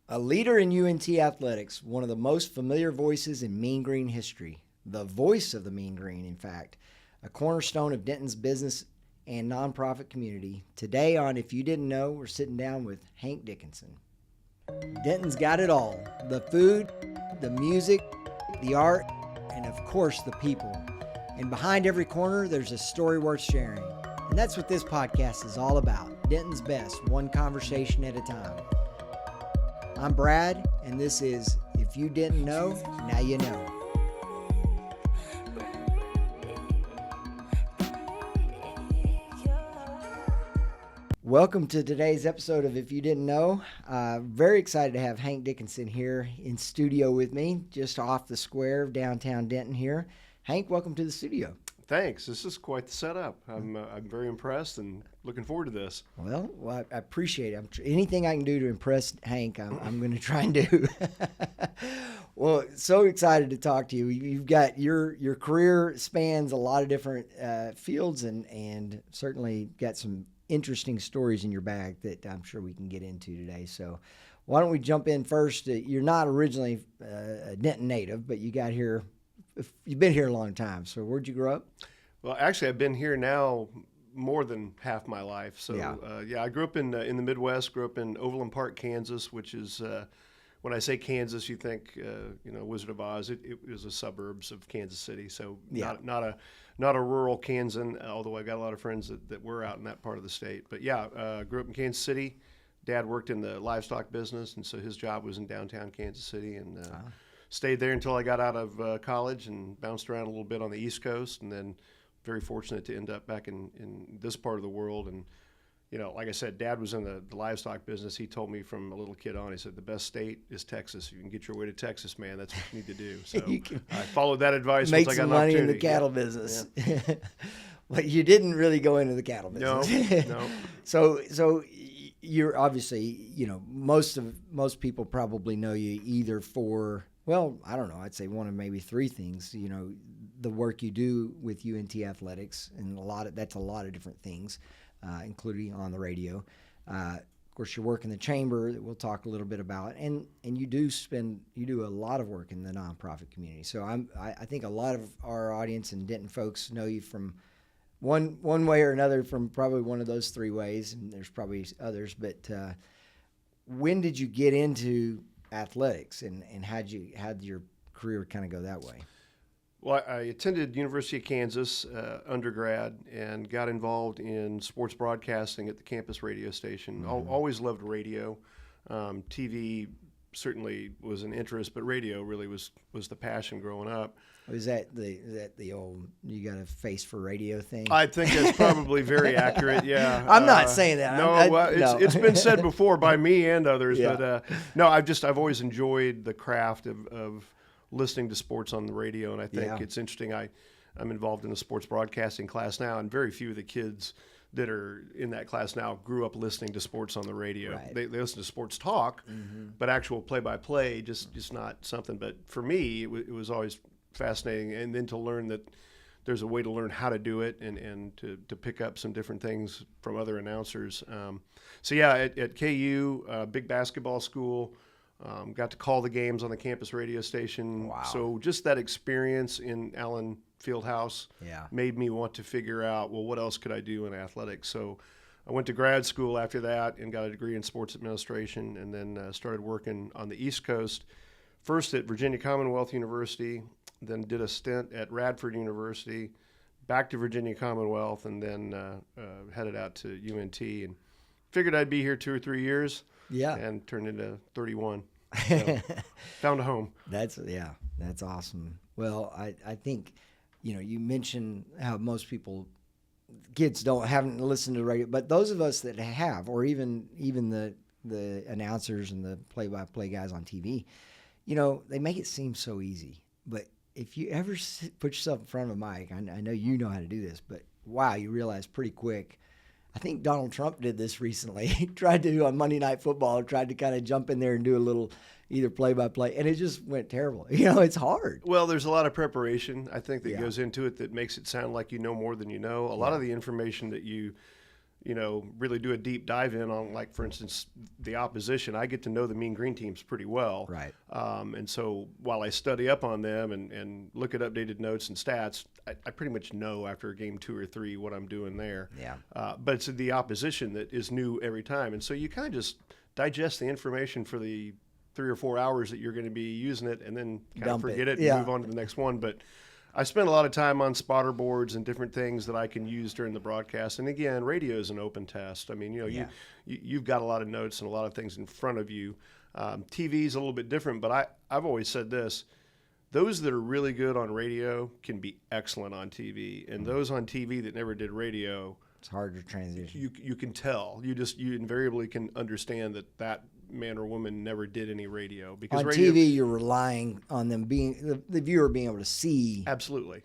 A leader in UNT Athletics, one of the most familiar voices in Mean Green history, the voice of the Mean Green, in fact, a cornerstone of Denton's business and nonprofit community. Today on If You Didn't Know, we're sitting down with Hank Dickenson. Denton's got it all: the food, the music, the art, and of course the people. And behind every corner, there's a story worth sharing. And that's what this podcast is all about. Denton's best, one conversation at a time. I'm Brad, and this is If You Didn't Know, Now You Know. Welcome to today's episode of If You Didn't Know. Very excited to have Hank Dickenson here in studio with me, just off the square of downtown Denton here. Hank, welcome to the studio. Thanks. This is quite the setup. I'm very impressed and looking forward to this. Well, I appreciate it. Anything I can do to impress Hank, I'm going to try and do. Well, so excited to talk to you. You've got your career spans a lot of different fields and certainly got some interesting stories in your bag that I'm sure we can get into today. So why don't we jump in first? You're not originally a Denton native, but you got here. You've been here a long time. So where'd you grow up? Well, actually, I've been here now more than half my life. So, I grew up in the Midwest, grew up in Overland Park, Kansas, which is, when I say Kansas, you think, Wizard of Oz. It was the suburbs of Kansas City. So not a rural Kansan, although I got a lot of friends that were out in that part of the state. But grew up in Kansas City. Dad worked in the livestock business, and so his job was in downtown Kansas City. And stayed there until I got out of college and bounced around a little bit on the East Coast, and then very fortunate to end up back in this part of the world. And, like I said, Dad was in the livestock business. He told me from a little kid on, he said, the best state is Texas. You can get your way to Texas, man. That's what you need to do. So I followed that advice once I got an opportunity. Make some money in the cattle business. Yeah. But you didn't really go into the cattle business. No. So you're obviously, most people probably know you either for, well, I don't know, I'd say one of maybe three things. The work you do with UNT Athletics, and that's a lot of different things, including on the radio. Of course, your work in the chamber that we'll talk a little bit about, and you do a lot of work in the nonprofit community. So I think a lot of our audience and Denton folks know you from one way or another, from probably one of those three ways, and there's probably others. But when did you get into athletics, and how'd your career kind of go that way? Well, I attended University of Kansas undergrad and got involved in sports broadcasting at the campus radio station. Mm-hmm. Always loved radio. TV certainly was an interest, but radio really was the passion growing up. Is that the old "you got a face for radio" thing? I think that's probably very accurate. Yeah, I'm not saying that. No, it's been said before by me and others. Yeah. But no, I've always enjoyed the craft of listening to sports on the radio, and I think it's interesting. I'm involved in a sports broadcasting class now, and very few of the kids that are in that class now grew up listening to sports on the radio. Right. They listen to sports talk, mm-hmm. but actual play-by-play just not something. But for me, it was always fascinating, and then to learn that there's a way to learn how to do it and to pick up some different things from other announcers. At KU, big basketball school, got to call the games on the campus radio station. Wow. So just that experience in Allen Fieldhouse made me want to figure out, well, what else could I do in athletics? So I went to grad school after that and got a degree in sports administration, and then started working on the East Coast, first at Virginia Commonwealth University, then did a stint at Radford University, back to Virginia Commonwealth, and then headed out to UNT, and figured I'd be here 2 or 3 years. Yeah. And turned into 31. So found a home. That's awesome. Well, I think, you mentioned how most kids haven't listened to radio, but those of us that have, or even the announcers and the play-by-play guys on TV, they make it seem so easy. But if you ever put yourself in front of a mic, I know you know how to do this, but wow, you realize pretty quick. I think Donald Trump did this recently. He tried to, on Monday Night Football, tried to kind of jump in there and do a little either play-by-play, and it just went terrible. It's hard. Well, there's a lot of preparation, I think, that goes into it that makes it sound like you know more than you know. A lot of the information that you really do a deep dive in on, like, for instance, the opposition. I get to know the Mean Green teams pretty well. Right. And so while I study up on them and look at updated notes and stats, I pretty much know after a game 2 or 3 what I'm doing there. Yeah. But it's the opposition that is new every time. And so you kind of just digest the information for the 3 or 4 hours that you're going to be using it, and then kind of forget it and move on to the next one. But I spent a lot of time on spotter boards and different things that I can use during the broadcast. And again, radio is an open test. I mean, you've got a lot of notes and a lot of things in front of you. TV is a little bit different, but I've always said this: those that are really good on radio can be excellent on TV, and those on TV that never did radio, it's hard to transition. You can tell. You invariably can understand that man or woman never did any radio, because on radio, TV you're relying on them being the viewer being able to see absolutely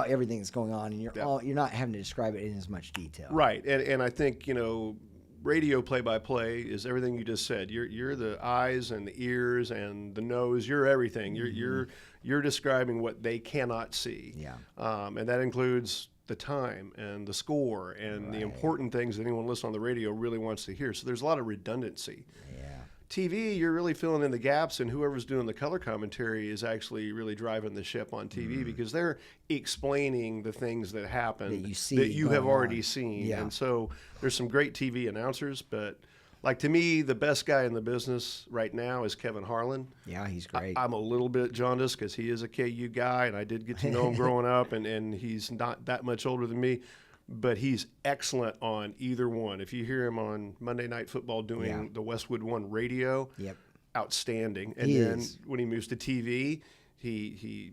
everything that's going on, and you're not having to describe it in as much detail. Right, and I think radio play-by-play is everything you just said. You're the eyes and the ears and the nose. You're everything. You're describing what they cannot see. Yeah. And that includes the time and the score and the important things that anyone listening on the radio really wants to hear. So there's a lot of redundancy. Yeah. TV, you're really filling in the gaps, and whoever's doing the color commentary is actually really driving the ship on TV, because they're explaining the things that happen that you have already seen. Yeah. And so there's some great TV announcers, but like, to me, the best guy in the business right now is Kevin Harlan. Yeah, he's great. I'm a little bit jaundiced because he is a KU guy, and I did get to know him growing up, and he's not that much older than me. But he's excellent on either one. If you hear him on Monday Night Football doing the Westwood One radio, outstanding. And then when he moves to TV, he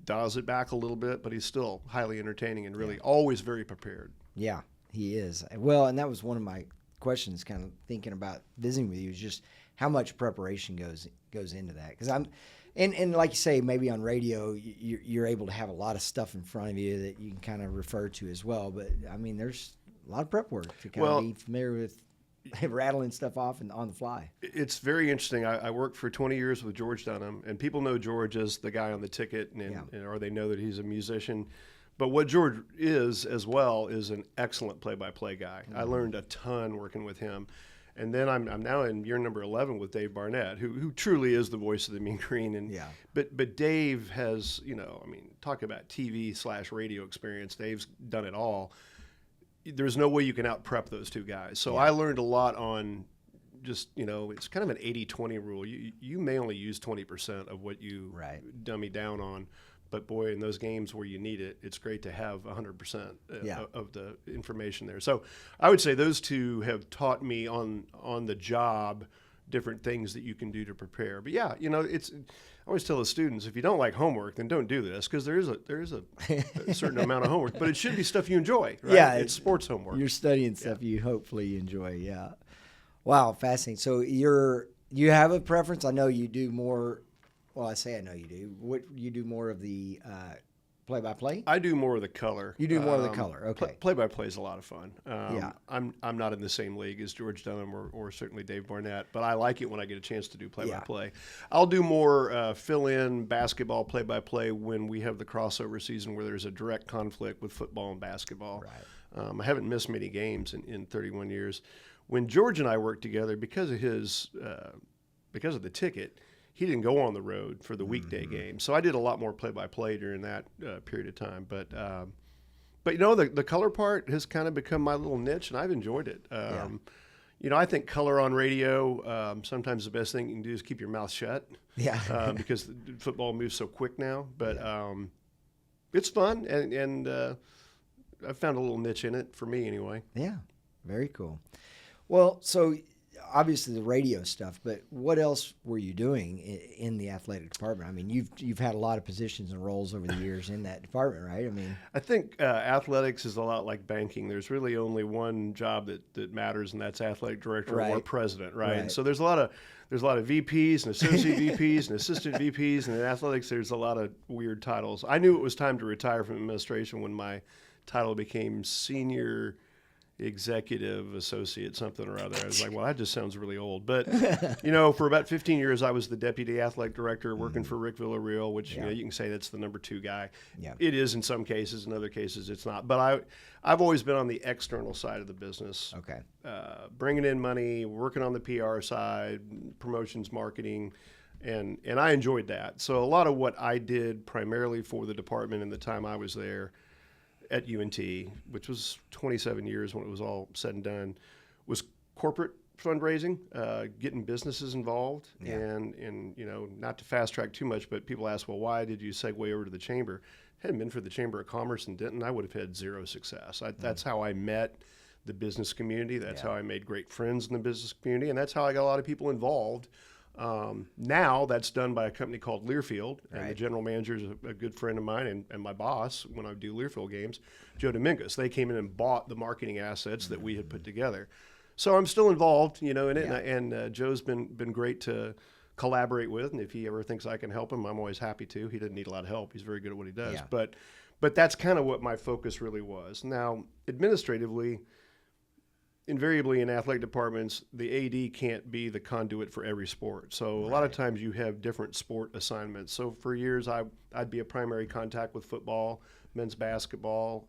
dials it back a little bit, but he's still highly entertaining and really always very prepared. Yeah, he is. Well, and that was one of my questions, kind of thinking about visiting with you, is just how much preparation goes into that. Because and like you say, maybe on radio you're able to have a lot of stuff in front of you that you can kind of refer to as well. But I mean, there's a lot of prep work to kind of be familiar with rattling stuff off and on the fly. It's very interesting. I worked for 20 years with George Dunham, and people know George as the guy on the ticket, or they know that he's a musician. But what George is as well is an excellent play-by-play guy. I learned a ton working with him. And then I'm now in year number 11 with Dave Barnett, who truly is the voice of the Mean Green. But Dave has, talk about TV/radio experience. Dave's done it all. There's no way you out prep those two guys. So I learned a lot on just, it's kind of an 80-20 rule. You may only use 20% of what you dummy down on. But boy, in those games where you need it, it's great to have 100% of the information there. So I would say those two have taught me on the job different things that you can do to prepare. But I always tell the students, if you don't like homework, then don't do this, because there is a certain amount of homework. But it should be stuff you enjoy. Right? Yeah, it's sports homework. You're studying stuff you hopefully enjoy. Yeah. Wow, fascinating. So you have a preference? I know you do more. Well, I say I know you do. What, you do more of the play-by-play? I do more of the color. You do more of the color. Okay. Play-by-play is a lot of fun. I'm not in the same league as George Dunham or certainly Dave Barnett, but I like it when I get a chance to do play-by-play. I'll do more fill-in basketball play-by-play when we have the crossover season where there's a direct conflict with football and basketball. Right. I haven't missed many games in 31 years. When George and I worked together, because of the ticket, he didn't go on the road for the weekday game. So I did a lot more play-by-play during that period of time. But the color part has kind of become my little niche, and I've enjoyed it. I think color on radio, sometimes the best thing you can do is keep your mouth shut. Yeah. Because football moves so quick now. But it's fun, and I've found a little niche in it, for me anyway. Yeah, very cool. Well, so obviously the radio stuff, but what else were you doing in the athletic department? I mean, you've had a lot of positions and roles over the years in that department, right? I think athletics is a lot like banking. There's really only one job that matters, and that's athletic director or president, right? And so there's a lot of VPs and associate VPs and assistant VPs, and in athletics there's a lot of weird titles. I knew it was time to retire from administration when my title became senior executive associate something or other. I was like, well, that just sounds really old. But, for about 15 years, I was the deputy athletic director working for Rick Villarreal, which, you can say that's the number 2 guy. Yeah. It is in some cases. In other cases, it's not. But I've always been on the external side of the business. Okay. Bringing in money, working on the PR side, promotions, marketing, and I enjoyed that. So a lot of what I did primarily for the department in the time I was there at UNT, which was 27 years when it was all said and done, was corporate fundraising, getting businesses involved, and not to fast track too much, but people ask, well, why did you segue over to the chamber? Hadn't been for the Chamber of Commerce in Denton, I would have had zero success. That's how I met the business community. That's how I made great friends in the business community, and that's how I got a lot of people involved. Now that's done by a company called Learfield, and the general manager is a good friend of mine and my boss when I do Learfield games, Joe Dominguez. They came in and bought the marketing assets that we had put together. So I'm still involved, in it, and Joe's been great to collaborate with, and if he ever thinks I can help him, I'm always happy to. He doesn't need a lot of help. He's very good at what he does. But that's kind of what my focus really was. Now, administratively, invariably in athletic departments, the AD can't be the conduit for every sport. So a lot of times you have different sport assignments. So for years, I'd be a primary contact with football, men's basketball,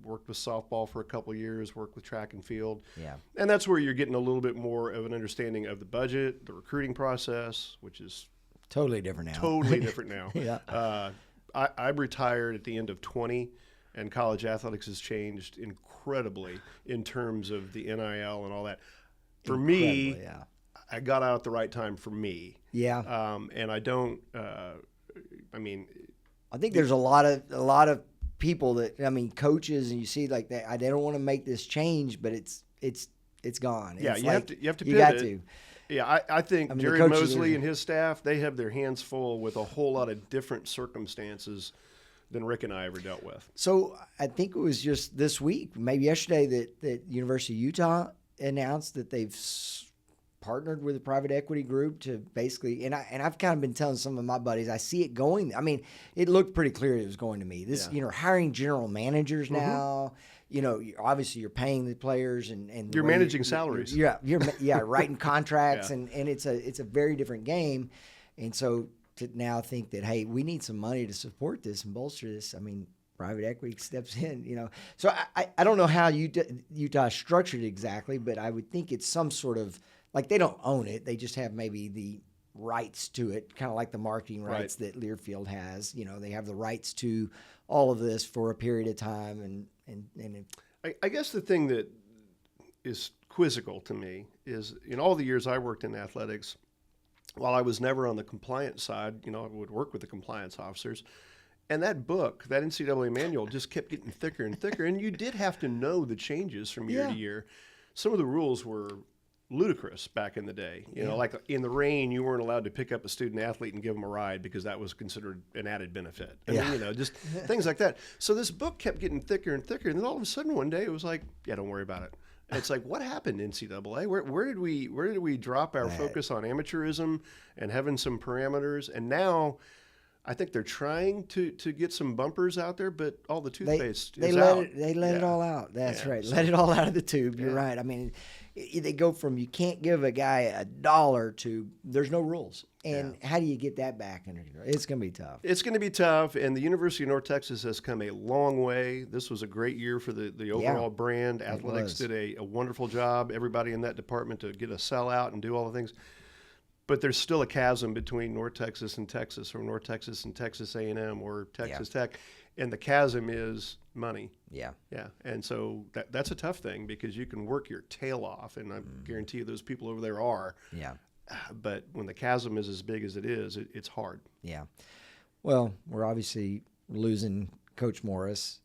worked with softball for a couple of years, worked with track and field. Yeah. And that's where you're getting a little bit more of an understanding of the budget, the recruiting process, which is totally different now. Totally different now. Yeah. I retired at the end of 20. And college athletics has changed incredibly in terms of the NIL and all that. For me, I got out at the right time for me. Yeah. And I don't. I think there's a lot of people that coaches, and you see like that. They don't want to make this change, but it's gone. Yeah, it's you have to. You pivot. got to. Yeah, I think Jerry Mosley and his staff, they have their hands full with a whole lot of different circumstances than Rick and I ever dealt with. So I think it was just this week, maybe yesterday, that University of Utah announced that they've partnered with a private equity group to basically, and I've kind of been telling some of my buddies, I see it going. I mean, it looked pretty clear it was going to me. This, hiring general managers now. Obviously you're paying the players and you're managing salaries. You're writing contracts, and it's a very different game, and so. To now think that, hey, we need some money to support this and bolster this. I mean, private equity steps in, So I don't know how Utah structured it exactly, but I would think it's some sort of, like, they don't own it. They just have maybe the rights to it, kind of like the marketing rights that Learfield has. They have the rights to all of this for a period of time. And I guess the thing that is quizzical to me is, in all the years I worked in athletics, while I was never on the compliance side, I would work with the compliance officers. And that book, that NCAA manual, just kept getting thicker and thicker. And you did have to know the changes from year to year. Some of the rules were ludicrous back in the day. Like in the rain, you weren't allowed to pick up a student athlete and give them a ride because that was considered an added benefit. Just things like that. So this book kept getting thicker and thicker. And then all of a sudden one day it was like, yeah, don't worry about it. It's like, what happened, NCAA? Where did we drop our focus on amateurism and having some parameters? And now, I think they're trying to get some bumpers out there, but all the toothpaste is out. They let it all out. That's right. Let it all out of the tube. You're right. I mean, they go from you can't give a guy $1 to there's no rules. And how do you get that back under control? It's going to be tough. It's going to be tough, and the University of North Texas has come a long way. This was a great year for the overall brand. Athletics did a wonderful job. Everybody in that department to get a sellout and do all the things. But there's still a chasm between North Texas and Texas, or North Texas and Texas A&M, or Texas Tech, and the chasm is money. Yeah. And so that's a tough thing because you can work your tail off, and I guarantee you those people over there are. Yeah. But when the chasm is as big as it is, it's hard. Yeah. Well, we're obviously losing Coach Morris.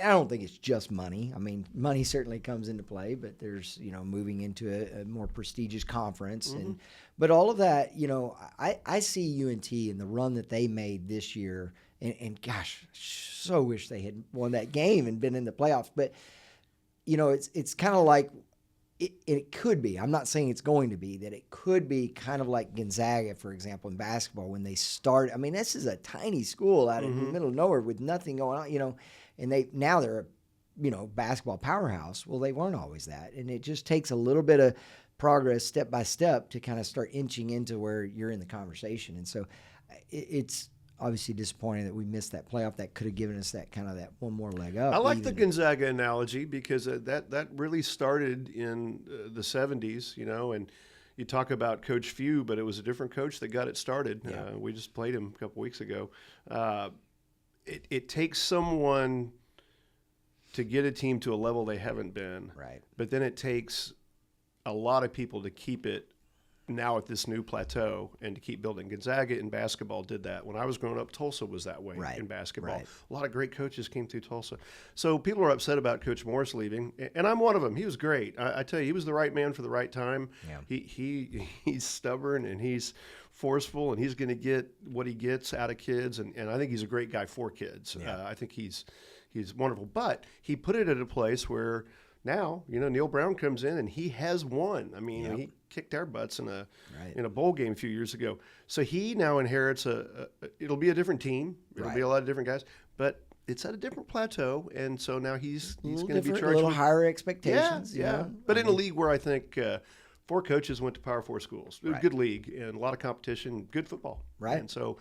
I don't think it's just money. I mean, money certainly comes into play, but there's, moving into a more prestigious conference. But all of that, I see UNT and the run that they made this year, and gosh, so wish they had won that game and been in the playoffs. But, it's kind of like, it could be. I'm not saying it's going to be, that it could be kind of like Gonzaga, for example, in basketball when they start. I mean, this is a tiny school out in the middle of nowhere with nothing going on, and they're a basketball powerhouse. Well, they weren't always that. And it just takes a little bit of progress step by step to kind of start inching into where you're in the conversation. And so it's obviously disappointing that we missed that playoff. That could have given us that one more leg up. I like the Gonzaga analogy because that really started in the 70s, and you talk about Coach Few, but it was a different coach that got it started. Yeah. We just played him a couple weeks ago. It takes someone to get a team to a level they haven't been. Right. But then it takes a lot of people to keep it now at this new plateau and to keep building. Gonzaga in basketball did that. When I was growing up, Tulsa was that way in basketball. Right. A lot of great coaches came through Tulsa. So people are upset about Coach Morris leaving, and I'm one of them. He was great. I tell you, he was the right man for the right time. Yeah. He's stubborn, and he's forceful, and he's going to get what he gets out of kids, and I think he's a great guy for kids. Yeah. I think he's wonderful. But he put it at a place where now, Neil Brown comes in and he has won. I mean, he kicked our butts in a bowl game a few years ago. So he now inherits it'll be a different team. It'll be a lot of different guys, but it's at a different plateau. And so now he's going to be charged a little higher expectations. Yeah. But in a league where I think 4 coaches went to Power 4 schools, good league and a lot of competition, good football. Right. And so,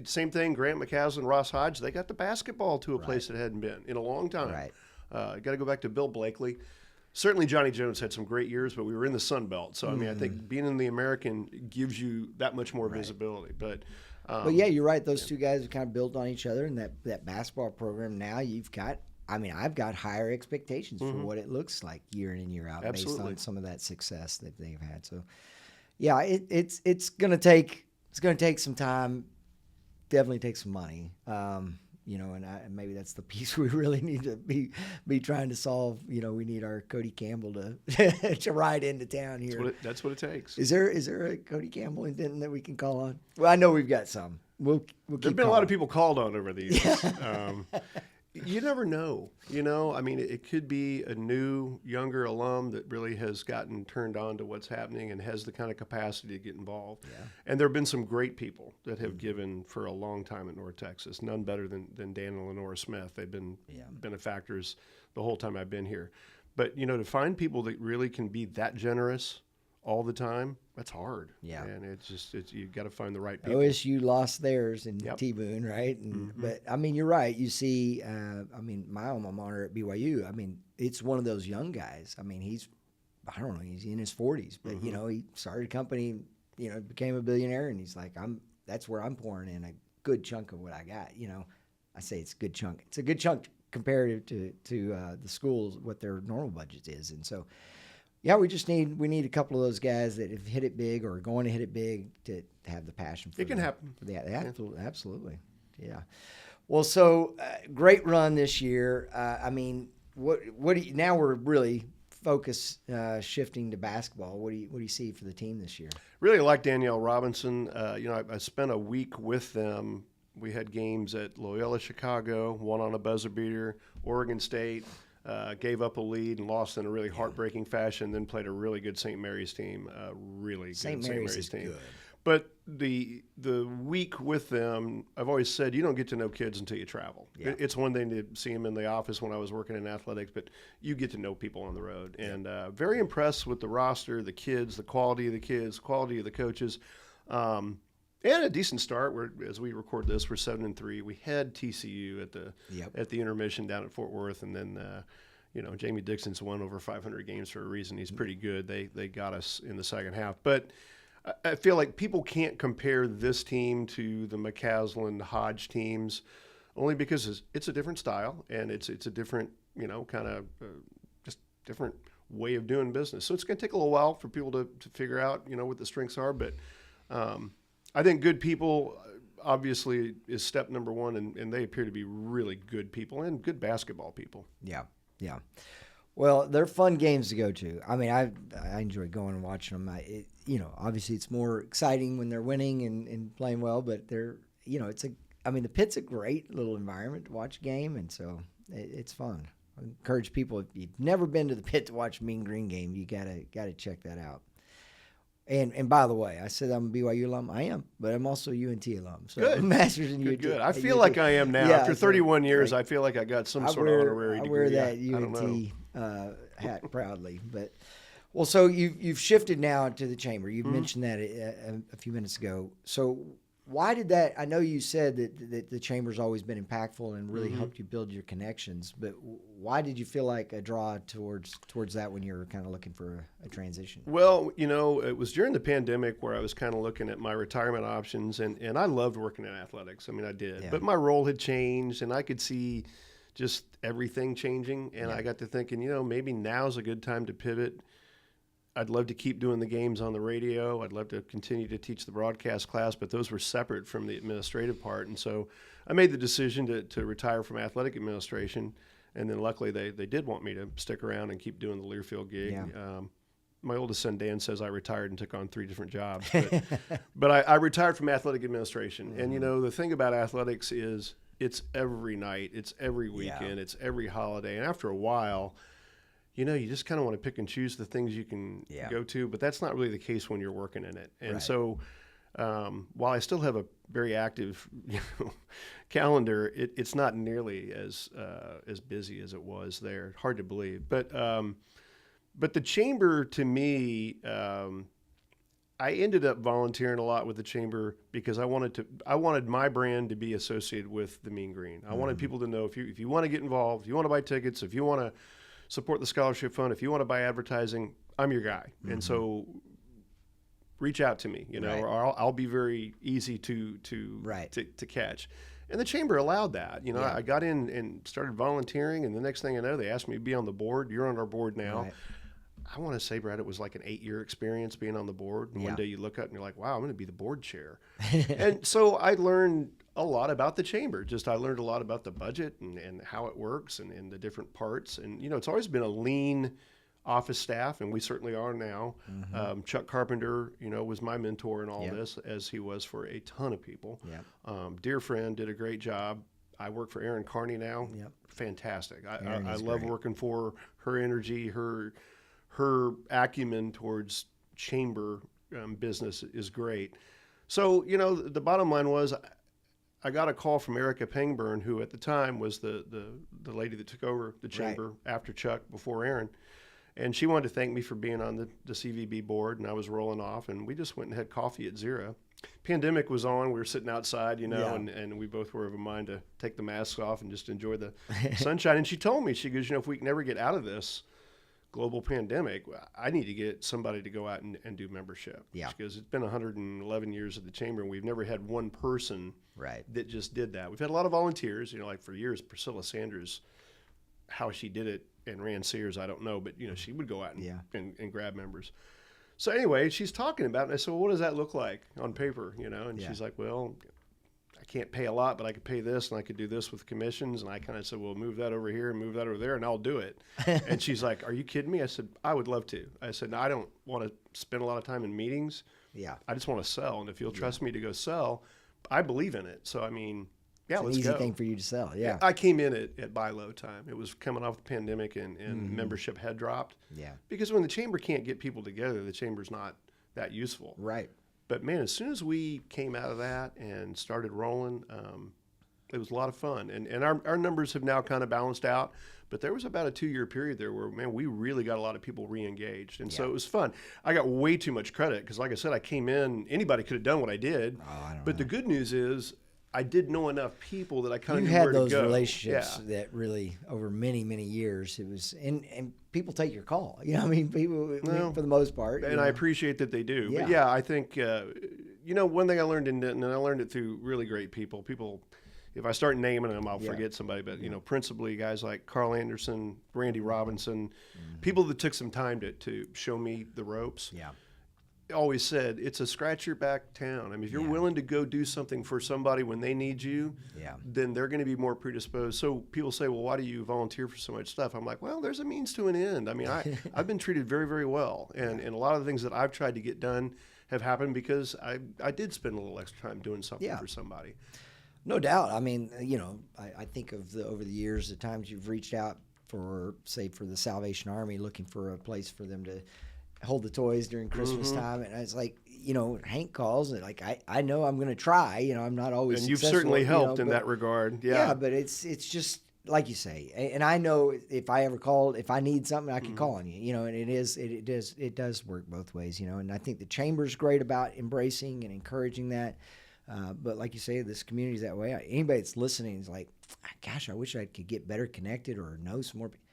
same thing. Grant McCaslin, Ross Hodge, they got the basketball to a place it hadn't been in a long time. Right. Got to go back to Bill Blakely. Certainly Johnny Jones had some great years, but we were in the Sun Belt. So, I mean, I think being in the American gives you that much more visibility. But yeah, you're right. Those two guys have kind of built on each other. And that basketball program now I've got higher expectations for what it looks like year in and year out based on some of that success that they've had. So, yeah, it's going to take some time, definitely take some money. And maybe that's the piece we really need to be trying to solve. We need our Cody Campbell to ride into town here. That's what it takes. Is there a Cody Campbell in Denton that we can call on? Well, I know we've got some. We'll There's been a lot of people called on over the years. You never know. I mean, it could be a new, younger alum that really has gotten turned on to what's happening and has the kind of capacity to get involved. Yeah. And there have been some great people that have given for a long time at North Texas. None better than Dan and Lenora Smith. They've been benefactors the whole time I've been here. But, to find people that really can be that generous all the time, that's hard. Yeah. And you've got to find the right people. OSU lost theirs in T-Boone, right? And, But, I mean, you're right. You see, my alma mater at BYU, I mean, it's one of those young guys. I mean, he's in his 40s. But, he started a company, became a billionaire. And he's like, that's where I'm pouring in a good chunk of what I got. I say it's a good chunk. It's a good chunk comparative to the schools, what their normal budget is. And so, yeah, we need a couple of those guys that have hit it big or are going to hit it big to have the passion for it. It can happen. Yeah, absolutely. Yeah. Well, so great run this year. I mean, what do you, now we're really shifting to basketball. What do you see for the team this year? Really like Danielle Robinson. I spent a week with them. We had games at Loyola Chicago, one on a buzzer beater, Oregon State. Gave up a lead and lost in a really heartbreaking fashion, then played a really good St. Mary's team, really good St. Mary's team. Good. But the week with them, I've always said you don't get to know kids until you travel. Yeah. It's one thing to see them in the office when I was working in athletics, but you get to know people on the road. And very impressed with the roster, the kids, the quality of the kids, quality of the coaches. And a decent start. As we record this, we're 7-3. We had TCU at the intermission down at Fort Worth, and then Jamie Dixon's won over 500 games for a reason. He's pretty good. They got us in the second half, but I feel like people can't compare this team to the McCaslin Hodge teams, only because it's a different style and it's a different just different way of doing business. So it's going to take a little while for people to figure out what the strengths are, but. I think good people obviously is step number one, and they appear to be really good people and good basketball people. Yeah. Well, they're fun games to go to. I mean, I enjoy going and watching them. Obviously it's more exciting when they're winning and playing well, but the Pitt's a great little environment to watch a game, and so it's fun. I encourage people, if you've never been to the Pitt to watch a Mean Green game, you gotta check that out. And by the way, I said I'm a BYU alum. I am, but I'm also a UNT alum. So Good. Master's in UNT. Good. I feel like I am now. After 31 years, I feel like I got some sort of honorary degree. I wear that UNT hat proudly. But well, so you've shifted now to the chamber. You've mentioned that a few minutes ago. So why did that? I know you said that the chamber's always been impactful and really helped you build your connections. But why did you feel like a draw towards that when you were kind of looking for a transition? Well, it was during the pandemic where I was kind of looking at my retirement options, and I loved working in athletics. I mean, I did. Yeah. But my role had changed, and I could see just everything changing. And I got to thinking, maybe now's a good time to pivot. I'd love to keep doing the games on the radio. I'd love to continue to teach the broadcast class, but those were separate from the administrative part. And so I made the decision to retire from athletic administration. And then luckily they did want me to stick around and keep doing the Learfield gig. Yeah. My oldest son, Dan, says I retired and took on 3 different jobs. But I retired from athletic administration. And, the thing about athletics is it's every night, it's every weekend, it's every holiday. And after a while, you just kind of want to pick and choose the things you can go to, but that's not really the case when you're working in it. And so while I still have a very active calendar, it's not nearly as busy as it was there. Hard to believe. But the chamber, to me, I ended up volunteering a lot with the chamber because I wanted my brand to be associated with the Mean Green. I wanted people to know if you want to get involved, if you want to buy tickets, if you want to support the scholarship fund, if you want to buy advertising, I'm your guy. And so reach out to me, or I'll be very easy to catch. And the chamber allowed that. I got in and started volunteering, and the next thing I know, they asked me to be on the board. You're on our board now. Right. I want to say, Brad, it was like an 8-year experience being on the board. And one day you look up and you're like, wow, I'm going to be the board chair. And so I learned a lot about the chamber. I learned a lot about the budget and how it works and the different parts. And, it's always been a lean office staff, and we certainly are now. Chuck Carpenter, was my mentor in all this, as he was for a ton of people. Dear friend, did a great job. I work for Erin Carney now. Fantastic. I love working for her energy, her acumen towards chamber business is great. So, the bottom line was I got a call from Erica Pangburn, who at the time was the lady that took over the chamber after Chuck, before Erin. And she wanted to thank me for being on the CVB board, and I was rolling off, and we just went and had coffee at Zero. Pandemic was on. We were sitting outside, and we both were of a mind to take the masks off and just enjoy the sunshine. And she told me, she goes, if we can never get out of this global pandemic, I need to get somebody to go out and do membership. Because it's been 111 years at the chamber, and we've never had one person that just did that. We've had a lot of volunteers, like for years, Priscilla Sanders, how she did it and ran Sears, I don't know, but she would go out and grab members. So anyway, she's talking about it, and I said, well, what does that look like on paper, and she's like, well, I can't pay a lot, but I could pay this, and I could do this with commissions. And I kind of said, well, move that over here and move that over there, and I'll do it. And she's like, are you kidding me? I said, I would love to. I said, no, I don't want to spend a lot of time in meetings. I just want to sell. And if you'll trust me to go sell, I believe in it. So, I mean, let's go. It's an easy thing for you to sell, I came in at buy low time. It was coming off the pandemic, and membership had dropped. Because when the chamber can't get people together, the chamber's not that useful. But, man, as soon as we came out of that and started rolling, it was a lot of fun. And our numbers have now kind of balanced out. But there was about a 2-year period there where, man, we really got a lot of people re-engaged. And so it was fun. I got way too much credit because, like I said, I came in. Anybody could have done what I did. But the good news is I did know enough people that I kind of knew where to go. You had those relationships that really, over many, many years, it was, and people take your call. People, for the most part. And I appreciate that they do. But I think, one thing I learned in Denton, and I learned it through really great people. If I start naming them, I'll forget somebody. But, principally guys like Carl Anderson, Randy Robinson, people that took some time to show me the ropes. Always said it's a scratch your back town. I mean, if you're willing to go do something for somebody when they need you, then they're going to be more predisposed. So people say, well, why do you volunteer for so much stuff? I'm like, well, there's a means to an end. I mean, I've been treated very, very well. And a lot of the things that I've tried to get done have happened because I did spend a little extra time doing something for somebody. No doubt. I mean, I think of over the years, the times you've reached out for the Salvation Army, looking for a place for them to hold the toys during Christmas time, and it's like, Hank calls and like I know I'm going to try. I'm not always. And you've successful, certainly helped in that regard. Yeah. Yeah, but it's just like you say, and I know if I ever called, if I need something, I can call on you. And it does work both ways. And I think the chamber's great about embracing and encouraging that. But like you say, this community is that way. Anybody that's listening is like, gosh, I wish I could get better connected or know some more people.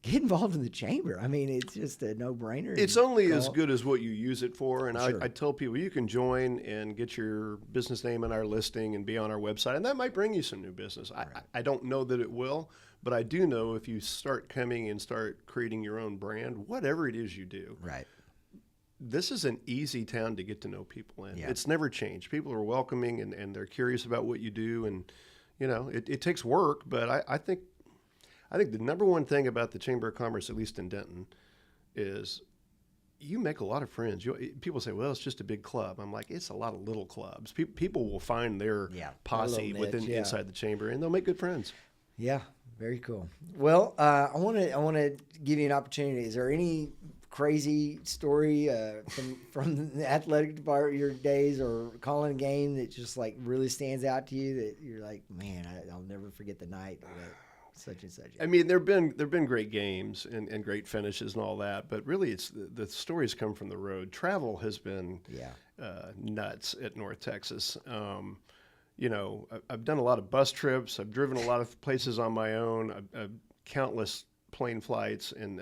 Get involved in the chamber. I mean, it's just a no-brainer. It's only as good as what you use it for. And Sure. I tell people you can join and get your business name in our listing and be on our website, and that might bring you some new business. Right. I don't know that it will, but I do know if you start coming and start creating your own brand, whatever it is you do. Right. This is an easy town to get to know people in. Yeah. It's never changed. People are welcoming and they're curious about what you do. And, it takes work, but I think the number one thing about the Chamber of Commerce, at least in Denton, is you make a lot of friends. People say, well, it's just a big club. I'm like, it's a lot of little clubs. People will find their posse inside the chamber, and they'll make good friends. Yeah, very cool. Well, I want to give you an opportunity. Is there any crazy story from the athletic department, your days, or calling a game that just like really stands out to you that you're like, man, I'll never forget the night that such and such? I mean, there've been great games and great finishes and all that, but really it's the stories come from the road. Travel has been nuts at North Texas. I've done a lot of bus trips. I've driven a lot of places on my own. I've countless plane flights, and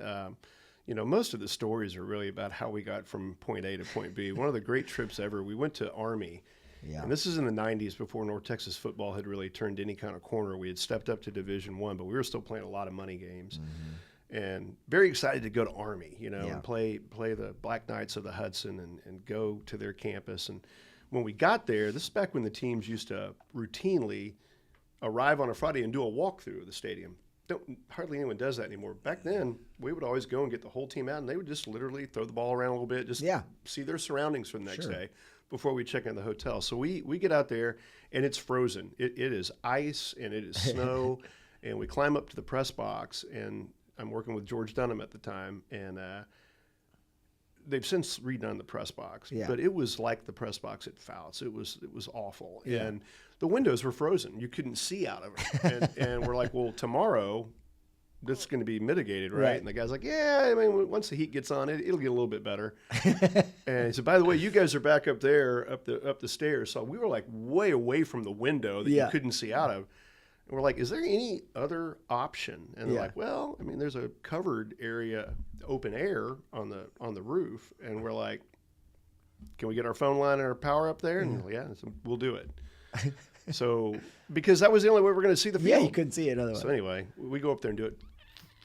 most of the stories are really about how we got from point A to point B. One of the great trips ever, we went to Army. Yeah. And this is in the 90s before North Texas football had really turned any kind of corner. We had stepped up to Division I, but we were still playing a lot of money games. Mm-hmm. And very excited to go to Army, and play the Black Knights of the Hudson and go to their campus. And when we got there, this is back when the teams used to routinely arrive on a Friday and do a walkthrough of the stadium. Hardly anyone does that anymore. Back then, we would always go and get the whole team out, and they would just literally throw the ball around a little bit, just see their surroundings for the next day before we check in the hotel. So we get out there, and it's frozen. It is ice, and it is snow, and we climb up to the press box, and I'm working with George Dunham at the time, and they've since redone the press box, but it was like the press box at Fouts. It was awful, and the windows were frozen. You couldn't see out of them, and we're like, well, tomorrow this is going to be mitigated, right? And the guy's like, yeah, I mean, once the heat gets on, it'll get a little bit better. And he said, by the way, you guys are back up there, up the stairs. So we were like way away from the window that you couldn't see out of. And we're like, is there any other option? And they're like, well, I mean, there's a covered area, open air on the roof. And we're like, can we get our phone line and our power up there? And so we'll do it. So, because that was the only way we were going to see the field. Yeah, you couldn't see it otherwise. So anyway, we go up there and do it.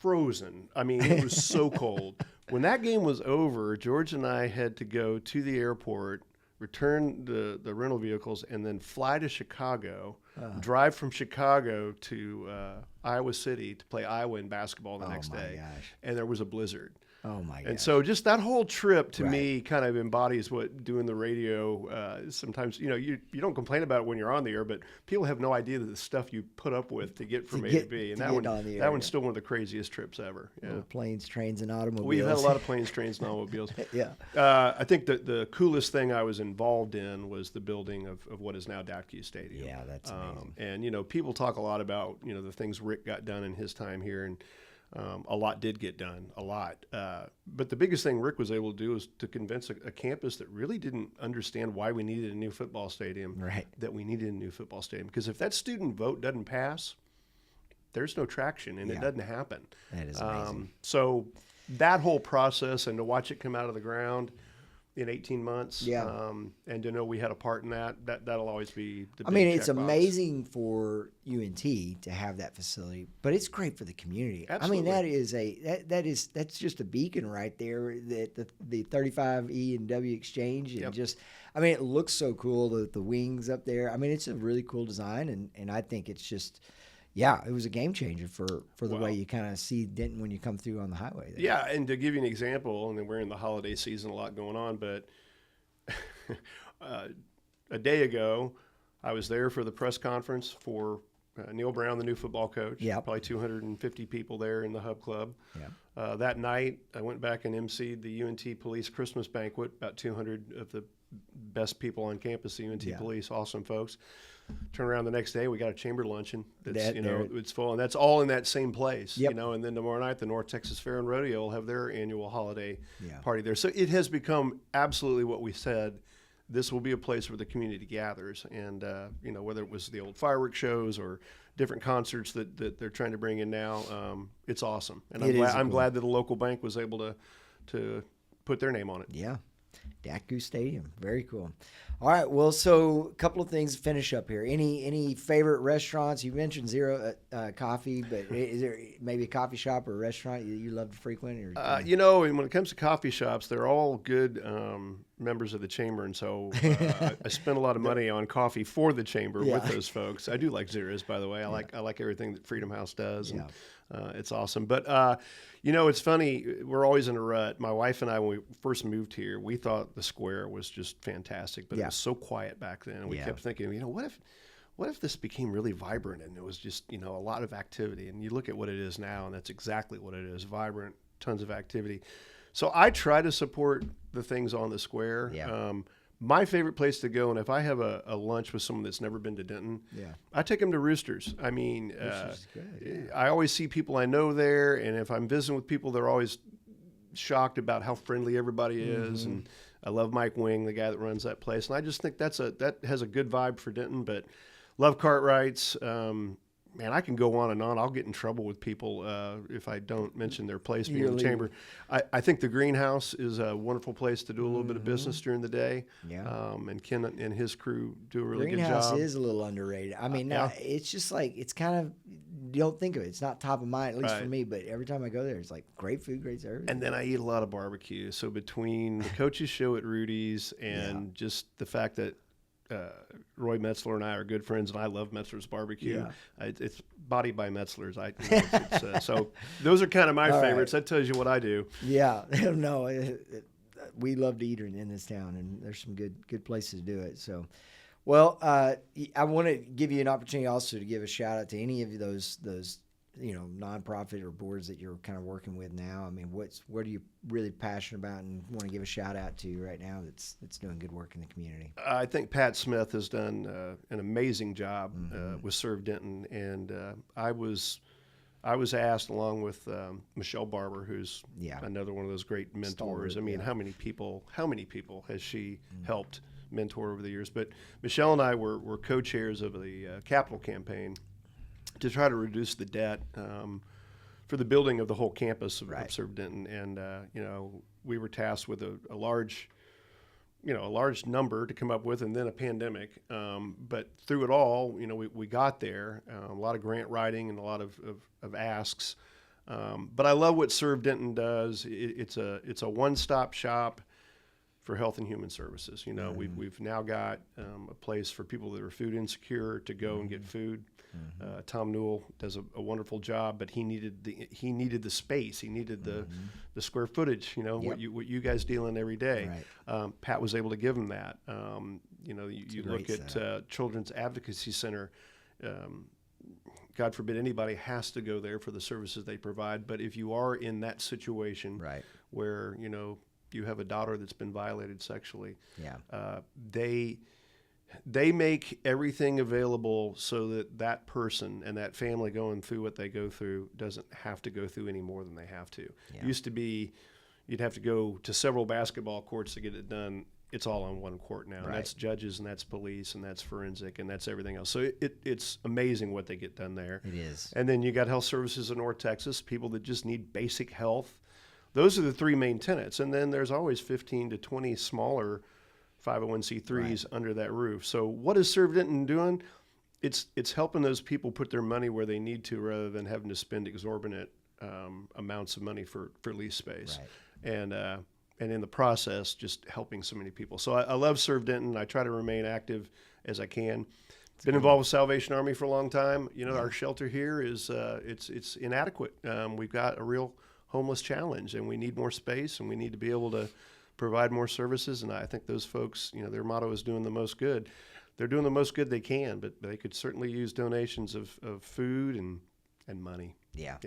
Frozen. I mean, it was so cold. When that game was over, George and I had to go to the airport, return the rental vehicles, and then fly to Chicago, drive from Chicago to Iowa City to play Iowa in basketball the next day. Gosh. And there was a blizzard. Oh, my gosh. And so just that whole trip to me kind of embodies what doing the radio. Sometimes, you don't complain about it when you're on the air, but people have no idea the stuff you put up with to get from A to B. And that one's still one of the craziest trips ever. Yeah. Planes, trains, and automobiles. We've had a lot of planes, trains, and automobiles. I think that the coolest thing I was involved in was the building of what is now DATCU Stadium. Yeah, that's amazing. And, people talk a lot about, the things Rick got done in his time here, and a lot did get done, a lot. But the biggest thing Rick was able to do is to convince a campus that really didn't understand why we needed a new football stadium, that we needed a new football stadium. Because if that student vote doesn't pass, there's no traction, and it doesn't happen. That is amazing. So that whole process, and to watch it come out of the ground in 18 months, and to know we had a part in that'll always be the big it's amazing for UNT to have that facility, but it's great for the community. Absolutely. I mean, that's just a beacon right there, that the 35E and W exchange, and it looks so cool, the wings up there. I mean, it's a really cool design, and I think it's just it was a game changer for the way you kind of see Denton when you come through on the highway there. Yeah, and to give you an example, and then we're in the holiday season, a lot going on, but a day ago, I was there for the press conference for Neil Brown, the new football coach. Yep. Probably 250 people there in the Hub Club. Yep. That night, I went back and emceed the UNT Police Christmas banquet. About 200 of the best people on campus, the UNT Police, awesome folks. Turn around the next day, we got a chamber luncheon. That's it's full, and that's all in that same place. Yep. You know, and then tomorrow night, the North Texas Fair and Rodeo will have their annual holiday Yeah. party there. So it has become absolutely what we said. This will be a place where the community gathers, and you know, whether it was the old fireworks shows or different concerts that they're trying to bring in now, it's awesome. And I'm glad that a local bank was able to put their name on it. Yeah. DATCU Stadium. Very cool. All right. Well, so a couple of things to finish up here. Any favorite restaurants? You mentioned Zero Coffee, but is there maybe a coffee shop or a restaurant you love to frequent? Or, you know, and when it comes to coffee shops, they're all good members of the chamber, and so I spend a lot of money on coffee for the chamber with those folks. I do like Zero's, by the way. I like everything that Freedom House does. And, it's awesome. But, you know, it's funny. We're always in a rut. My wife and I, when we first moved here, we thought the square was just fantastic, but it was so quiet back then. And we kept thinking, you know, what if this became really vibrant and it was just, you know, a lot of activity? And you look at what it is now, and that's exactly what it is. Vibrant, tons of activity. So I try to support the things on the square. Yeah. My favorite place to go, and if I have a lunch with someone that's never been to Denton, I take them to Roosters. I mean, I always see people I know there, and if I'm visiting with people, they're always shocked about how friendly everybody is. And I love Mike Wing, the guy that runs that place, and I just think that has a good vibe for Denton. But love Cartwright's. Man, I can go on and on. I'll get in trouble with people if I don't mention their place being in the chamber. I think the Greenhouse is a wonderful place to do a little bit of business during the day. Yeah. And Ken and his crew do a really good job. Greenhouse is a little underrated. I mean, it's just like, it's kind of, you don't think of it. It's not top of mind, at least for me, but every time I go there, it's like great food, great service. And then I eat a lot of barbecue. So between the coaches show at Rudy's and just the fact that Roy Metzler and I are good friends, and I love Metzler's barbecue. It's Body by Metzler's. So those are kind of my favorites. That tells you what I do. Yeah, no, we love to eat in this town, and there's some good places to do it. So, well, I want to give you an opportunity also to give a shout out to any of those you know, nonprofit or boards that you're kind of working with now. I mean, what are you really passionate about and want to give a shout out to right now that's doing good work in the community? I think Pat Smith has done an amazing job with Serve Denton, and I was asked, along with Michelle Barber, who's another one of those great mentors. I mean, how many people has she helped mentor over the years? But Michelle and I were co-chairs of the capital campaign to try to reduce the debt for the building of the whole campus of Serve Denton. And, you know, we were tasked with a large number to come up with, and then a pandemic. But through it all, you know, we got there, a lot of grant writing and a lot of asks. But I love what Serve Denton does. It's a one-stop shop for health and human services. You know, we've now got a place for people that are food insecure to go and get food. Tom Newell does a wonderful job, but he needed the space. He needed the square footage. You know, what you guys deal in every day. Right. Pat was able to give him that. You know, you look at Children's Advocacy Center. God forbid anybody has to go there for the services they provide. But if you are in that situation, where you know you have a daughter that's been violated sexually, they make everything available so that person and that family going through what they go through doesn't have to go through any more than they have to. It used to be you'd have to go to several basketball courts to get it done. It's all on one court now. And that's judges, and that's police, and that's forensic, and that's everything else. So it's amazing what they get done there. It is. And then you got health services in North Texas, people that just need basic health. Those are the three main tenets. And then there's always 15 to 20 smaller 501c3s under that roof. So what is Serve Denton doing? It's helping those people put their money where they need to, rather than having to spend exorbitant amounts of money for lease space. And in the process, just helping so many people. So I love Serve Denton. I try to remain active as I can. Been involved with Salvation Army for a long time. You know, our shelter here is it's inadequate. We've got a real homeless challenge, and we need more space, and we need to be able to provide more services. And I think those folks, you know, their motto is doing the most good. they're doing the most good they can, but they could certainly use donations of food and money. Yeah.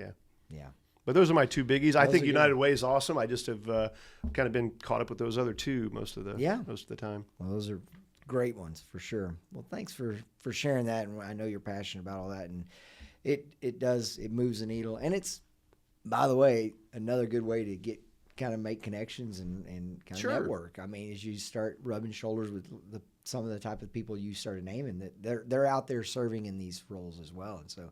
But those are my two biggies. I think are United Way is awesome. I just have kind of been caught up with those other two most of the time. Well, those are great ones for sure. Well, thanks for sharing that, and I know you're passionate about all that, and it moves the needle, and it's, by the way, another good way to kind of make connections and kind of network. I mean, as you start rubbing shoulders with some of the type of people you started naming, that they're out there serving in these roles as well, and so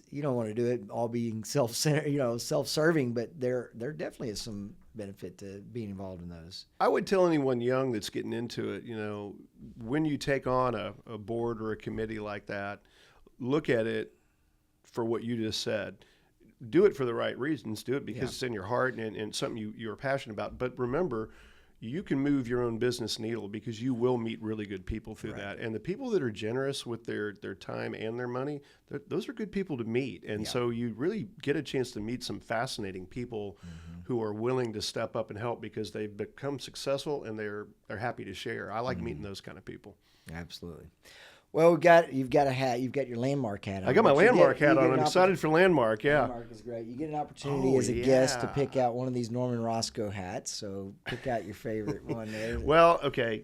you don't want to do it all being self-centered, self-serving, but there definitely is some benefit to being involved in those. I would tell anyone young that's getting into it, when you take on a board or a committee like that, look at it for what you just said. Do it for the right reasons. Do it because it's in your heart and something you're passionate about. But remember, you can move your own business needle because you will meet really good people through that. And the people that are generous with their time and their money, those are good people to meet. And so you really get a chance to meet some fascinating people who are willing to step up and help because they've become successful and they're happy to share. I like meeting those kind of people. Absolutely. Well, you've got a hat. You've got your Landmark hat on. I got my Landmark hat on. I'm excited for Landmark. Yeah, Landmark is great. You get an opportunity as a guest to pick out one of these Norman Roscoe hats. So pick out your favorite one there. Well, okay.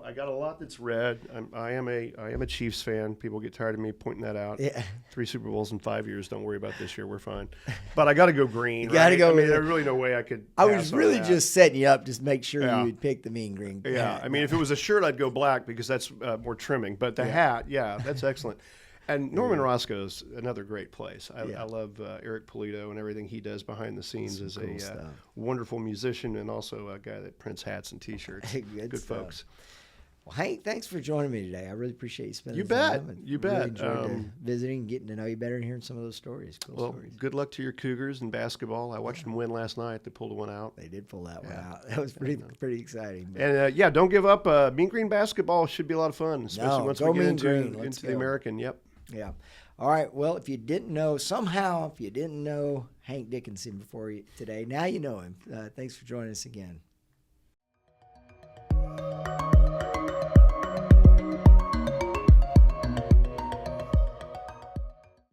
I got a lot that's red. I am a Chiefs fan. People get tired of me pointing that out. Yeah. 3 Super Bowls in 5 years. Don't worry about this year. We're fine. But I got to go green. You got to go. I mean, there's really no way I could. I was really just setting you up, just make sure you would pick the mean green. Yeah. I mean, if it was a shirt, I'd go black because that's more trimming. But the hat, that's excellent. And Norman Roscoe's another great place. I love Eric Polito and everything he does behind the scenes as a wonderful musician and also a guy that prints hats and T-shirts. Good folks. Well, Hank, thanks for joining me today. I really appreciate you spending time. You bet. Really enjoyed visiting and getting to know you better and hearing some of those stories. Cool stories. Good luck to your Cougars in basketball. I watched them win last night. They pulled one out. They did pull that one out. That was pretty exciting. But. And, don't give up. Mean Green basketball should be a lot of fun, especially once we get into the American. Yep. Yeah. All right. Well, if you didn't know Hank Dickenson before today, now you know him. Thanks for joining us again.